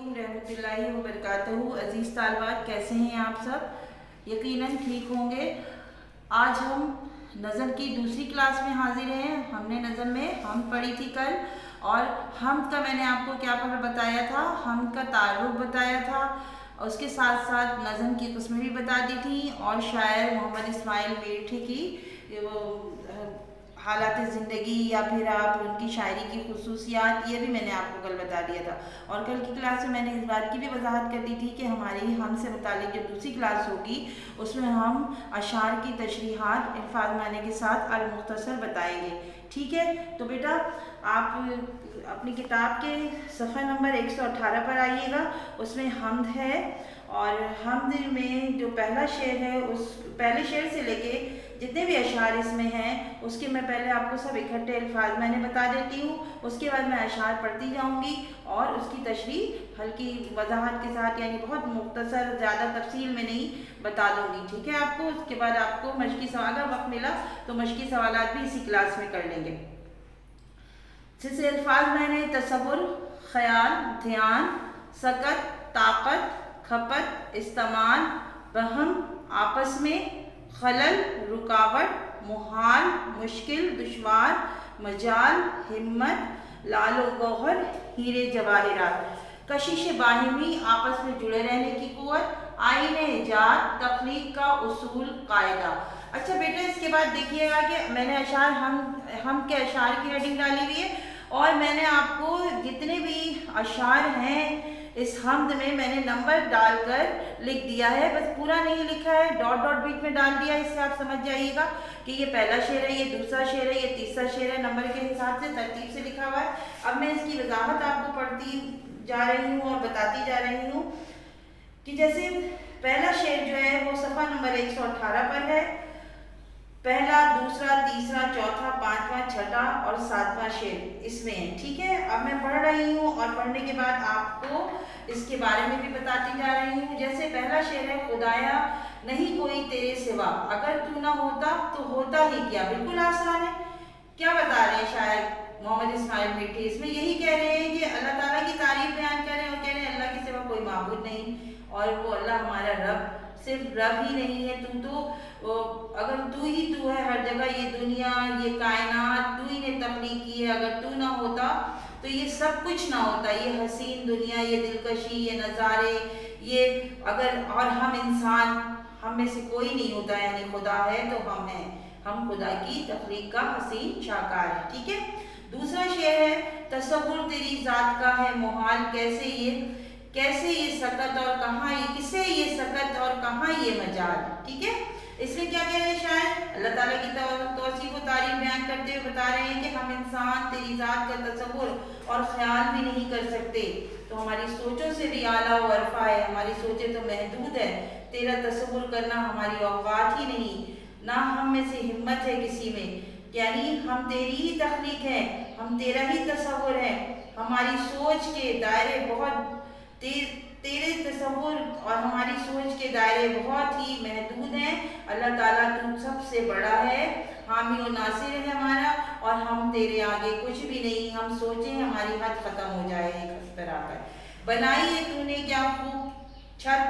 रहमतुल्लाहि व बरकातहू। अज़ीज़ तालबात, कैसे हैं आप सब? यकीनन ठीक होंगे। आज हम नज़म की दूसरी क्लास में हाजिर हैं। हमने नज़म में हम पढ़ी थी कल, और हम का मैंने आपको क्या बताया था, हम का तारुफ बताया था, और उसके साथ साथ नज़म की किस्में भी बता दी थी, और शायर मोहम्मद इस्माइल मेठी की वो हालात ज़िंदगी या फिर आप उनकी शायरी की खुसूसियात, ये भी मैंने आपको कल बता दिया था। और कल की क्लास में मैंने इस बात की भी वजाहत कर दी थी कि हमारी हम से मुतालिक जो दूसरी क्लास होगी उसमें हम अशार की तशरीहात इल्फाज माने के साथ अल मुख्तसर बताएंगे। ठीक है, तो बेटा आप अपनी किताब के सफ़ा नंबर 118 पर आइएगा। उसमें हमद है, और हमद में जो पहला शेर है, उस पहले शेर से लेके जितने भी अशार इसमें हैं उसके मैं पहले आपको सब इकट्ठे अल्फाज मैंने बता देती हूँ। उसके बाद मैं अशार पढ़ती जाऊँगी और उसकी तशरीह हल्की वजाहत के साथ, यानी बहुत मुख्तसर, ज़्यादा तफसील में नहीं, बता दूँगी। ठीक है आपको। उसके बाद आपको मशकी सवाल, अगर वक्त मिला तो मशकी सवालात भी इसी क्लास में कर लेंगे। जैसे अल्फाज मैंने तसव्वुर, ख्याल, ध्यान, सकत, ताकत, खपत, इस्तेमाल, बहम, आपस में, खलल, रुकावट, मुहाल, मुश्किल, दुश्वार, मजाल, हिम्मत, लालो गौहर, हीरे जवाहिरात, कशिश बाहिमी, आपस में जुड़े रहने की कुव्वत, आईने इजाद, तख्लीक का उसूल, कायदा। अच्छा बेटा, इसके बाद देखिएगा कि मैंने अशार हम के अशार की हेडिंग डाली हुई है, और मैंने आपको जितने भी अशार हैं इस हमद में मैंने नंबर डालकर लिख दिया है। बस पूरा नहीं लिखा है, डॉट डॉट बीच में डाल दिया। इससे आप समझ जाइएगा कि ये पहला शेर है, ये दूसरा शेर है, ये तीसरा शेर है। नंबर के हिसाब से तरतीब से लिखा हुआ है। अब मैं इसकी वजाहत आपको पढ़ती जा रही हूँ और बताती जा रही हूँ कि जैसे पहला शेर जो है वो सफ़ा नंबर 118 पर है। पहला, दूसरा, तीसरा, चौथा, पांचवा, छठा और सातवां शेर इसमें है। ठीक है, अब मैं पढ़ रही हूँ और पढ़ने के बाद आपको इसके बारे में भी बताती जा रही हूँ। जैसे पहला शेर है, खुदाया नहीं कोई तेरे सिवा, अगर तू ना होता तो होता ही क्या। बिल्कुल आसान है। क्या बता रहे हैं शायर मोहम्मद इस्माइल मेठी? इसमें यही कह रहे हैं कि अल्लाह ताला की तारीफ बयान कर रहे हैं, और कह रहे हैं अल्लाह के सिवा कोई माबूद नहीं, और वो अल्लाह हमारा रब, सिर्फ रब ही नहीं है, तू तो अगर तू ही तू है हर जगह, ये दुनिया, ये कायनात तू ही ने तख्लीक की है। अगर तू ना होता तो ये सब कुछ ना होता, ये हसीन दुनिया, ये दिलकशी, ये नज़ारे, ये अगर, और हम इंसान, हम में से कोई नहीं होता, यानी खुदा है तो हम हैं, हम खुदा की तख्लीक का हसीन शाकार है। ठीक है, दूसरा शेर है, तसव्वुर तेरी जात का है मुहाल, कैसे ये सकत और कहाँ ये, किसे ये सकत और कहाँ ये मजाल। ठीक है, इसमें क्या कह रहे हैं शायद, अल्लाह ताला की तौसीफ और तारीफ बयान करते हुए बता रहे हैं कि हम इंसान तेरी जात का तसव्वुर और ख्याल भी नहीं कर सकते, तो हमारी सोचों से भी आला व अरफा है, हमारी सोचें तो महदूद है, तेरा तसव्वुर करना हमारी औकात ही नहीं, ना हम में से हिम्मत है किसी में, यानी हम तेरी ही तख्लीक है, हम तेरा ही तसव्वुर है, हमारी सोच के दायरे बहुत तेरे तसव्वुर और हमारी सोच के दायरे बहुत ही महदूद हैं। अल्लाह ताला तू सबसे बड़ा है, हामी और नासिर है हमारा, और हम तेरे आगे कुछ भी नहीं, हम सोचें हमारी हद खत्म हो जाए एक तरह का। बनाई है तूने क्या खूब छत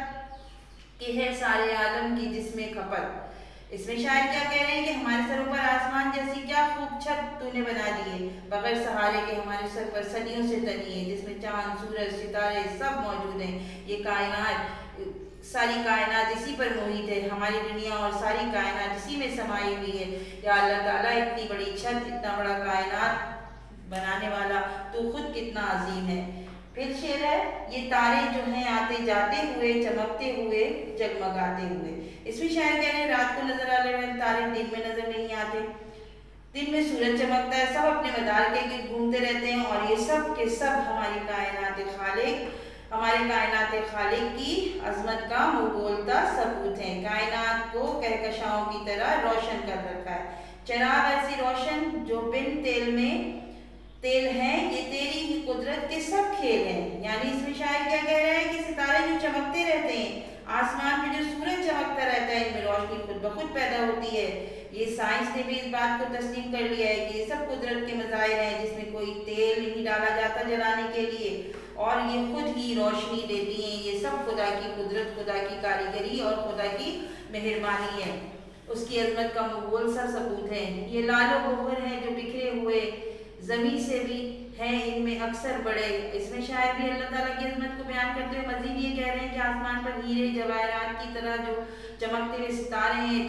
के है सारे आलम की जिसमें खपत। इसमें शायद क्या कह रहे हैं कि हमारे सरों पर आसमान जैसी क्या खूब छत तूने बना दी है, बगैर सहारे के हमारे सर पर सदियों से तनी है, जिसमें चांद, सूरज, सितारे सब मौजूद हैं। ये कायनात, सारी कायनात इसी पर मोहित है, हमारी दुनिया और सारी कायनात इसी में समाई हुई है। या अल्लाह ताला, इतनी बड़ी छत, इतना बड़ा कायनात बनाने वाला तू खुद कितना अजीम है। फिर शेर है, ये तारे जो हैं आते जाते हुए, चमकते हुए, जगमगाते हुए। इसमें शायद कह रहे हैं रात को नजर आने वाले तारे दिन में नजर नहीं आते, दिन में सूरज चमकता है, सब अपने मदार के गिर्द घूमते रहते हैं, और ये सब के सब हमारी कायनात खालिक की अजमत का मुबोलता सबूत है। कायनात को कहकशाओं की तरह रोशन कर रखा है, चिराग ऐसी रोशन जो बिन तेल हैं, ये तेरी ही कुदरत के सब खेल हैं। यानी इसमें शायद क्या कह रहे हैं कि सितारे जो चमकते रहते हैं, आसमान में जो सूरज चमकता रहता है, इनमें रोशनी खुद ब खुद पैदा होती है। ये साइंस ने भी इस बात को तस्लीम कर लिया है कि ये सब कुदरत के मज़ाहिर हैं, जिसमें कोई तेल नहीं डाला जाता जलाने के लिए, और ये खुद ही रोशनी سب خدا کی قدرت، خدا کی کاریگری اور خدا کی مہربانی ہے، اس کی عظمت کا مقبول سا ثبوت ہے۔ یہ لال و گوہر ہیں جو بکھرے ہوئے زمین سے بھی ہیں، ان میں اکثر بڑے۔ اس میں شاعر بھی اللہ تعالیٰ کی عظمت کو بیان کرتے ہوئے مزید یہ کہہ رہے ہیں کہ آسمان پر ہیرے جواہرات کی طرح جو چمکتے ہوئے ستارے ہیں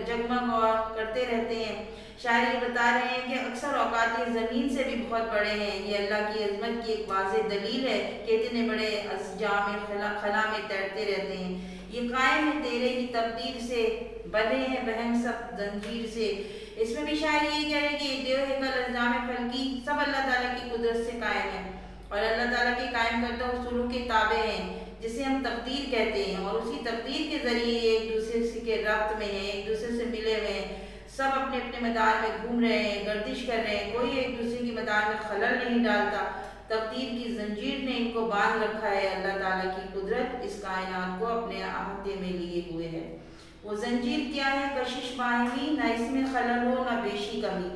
جگمگ اور کرتے رہتے ہیں۔ شاعر یہ بتا رہے ہیں کہ اکثر اوقات یہ زمین سے بھی بہت بڑے ہیں۔ یہ اللہ کی عظمت کی ایک واضح دلیل ہے کہ اتنے بڑے اجسام خلا میں تیرتے رہتے ہیں۔ یہ قائم ہے تیرے ہی تقدیر سے، بندھے ہیں بہم سب زنجیر سے۔ اس میں بھی شاعر یہی کہہ رہے ہیں کہ یہ دیو ہیکل اجسام فلکی سب اللہ تعالیٰ کی قدرت سے قائم ہے اور اللہ تعالیٰ کے قائم کردہ اصولوں کے تابع ہیں، جسے ہم تقدیر کہتے ہیں، اور اسی تقدیر کے ذریعے ایک دوسرے سے کے ربط میں ہیں، ایک دوسرے سے ملے ہوئے ہیں، سب اپنے اپنے مدار میں گھوم رہے ہیں، گردش کر رہے ہیں، کوئی ایک دوسرے کی مدار میں خلل نہیں ڈالتا۔ تقدیر کی زنجیر نے ان کو باندھ رکھا ہے۔ اللہ تعالیٰ کی قدرت اس کائنات کو اپنے احاطے میں لیے ہوئے ہے۔ وہ زنجیر کیا ہے؟ کشش باہمی، نہ اس میں خلل ہو نہ بیشی کمی۔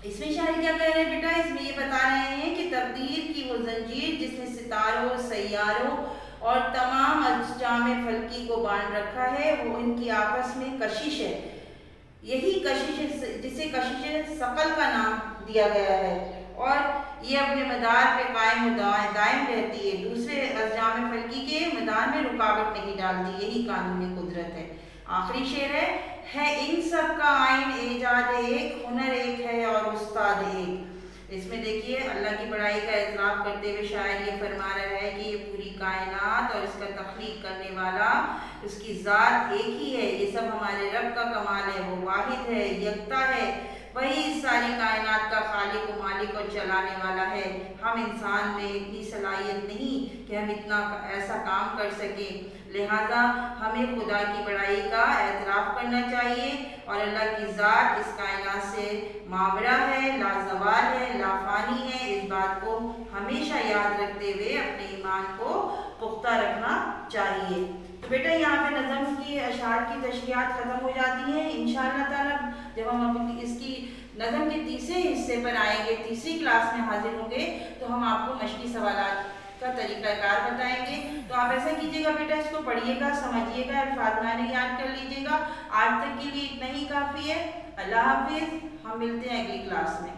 اس میں شاعر کیا کہہ رہے ہیں بیٹا؟ اس میں یہ بتا رہے ہیں کہ تقدیر کی وہ زنجیر جس نے ستاروں، سیاروں اور تمام اجسام فلکی کو باندھ رکھا ہے، وہ ان کی آپس میں کشش ہے۔ یہی کشش جسے کشش ثقل کا نام دیا گیا ہے، اور یہ اپنے مدار پہ قائم و دائم رہتی ہے، دوسرے اجسام فلکی کے مدار میں رکاوٹ نہیں ڈالتی۔ یہی قانون قدرت ہے۔ آخری شعر ہے ان سب کا آئین ایجاد ایک، ہنر ایک ہے اور استاد ایک۔ اس میں دیکھیے اللہ کی بڑائی کا اعتراف کرتے ہوئے شاعر یہ فرما رہا ہے کہ یہ پوری کائنات اور اس کا تخلیق کرنے والا اس کی ذات ایک ہی ہے۔ یہ سب ہمارے رب کا کمال ہے، وہ واحد ہے، یکتا ہے، وہی اس ساری کائنات کا خالق و مالک اور چلانے والا ہے۔ ہم انسان میں اتنی صلاحیت نہیں کہ ہم اتنا ایسا کام کر سکیں، لہذا ہمیں خدا کی بڑائی کا اعتراف کرنا چاہیے، اور اللہ کی ذات اس کائنات سے ماورا ہے، لازوال ہے، لافانی ہے۔ اس بات کو ہمیشہ یاد رکھتے ہوئے اپنے ایمان کو پختہ رکھنا چاہیے۔ تو بیٹا یہاں پہ نظم کی اشعار کی تشریحات ختم ہو جاتی ہیں۔ انشاءاللہ تعالیٰ جب ہم اس کی نظم کے تیسرے حصے پر آئیں گے، تیسری کلاس میں حاضر ہوں گے، تو ہم آپ کو مشقی سوالات کا طریقہ کار بتائیں گے۔ تو آپ ایسا کیجیے گا بیٹا، اس کو پڑھیے گا، سمجھیے گا، الفاظ معنی یاد کر لیجیے گا۔ آج تک کے لیے اتنا ہی کافی ہے۔ اللہ حافظ، ہم ملتے ہیں اگلی کلاس میں۔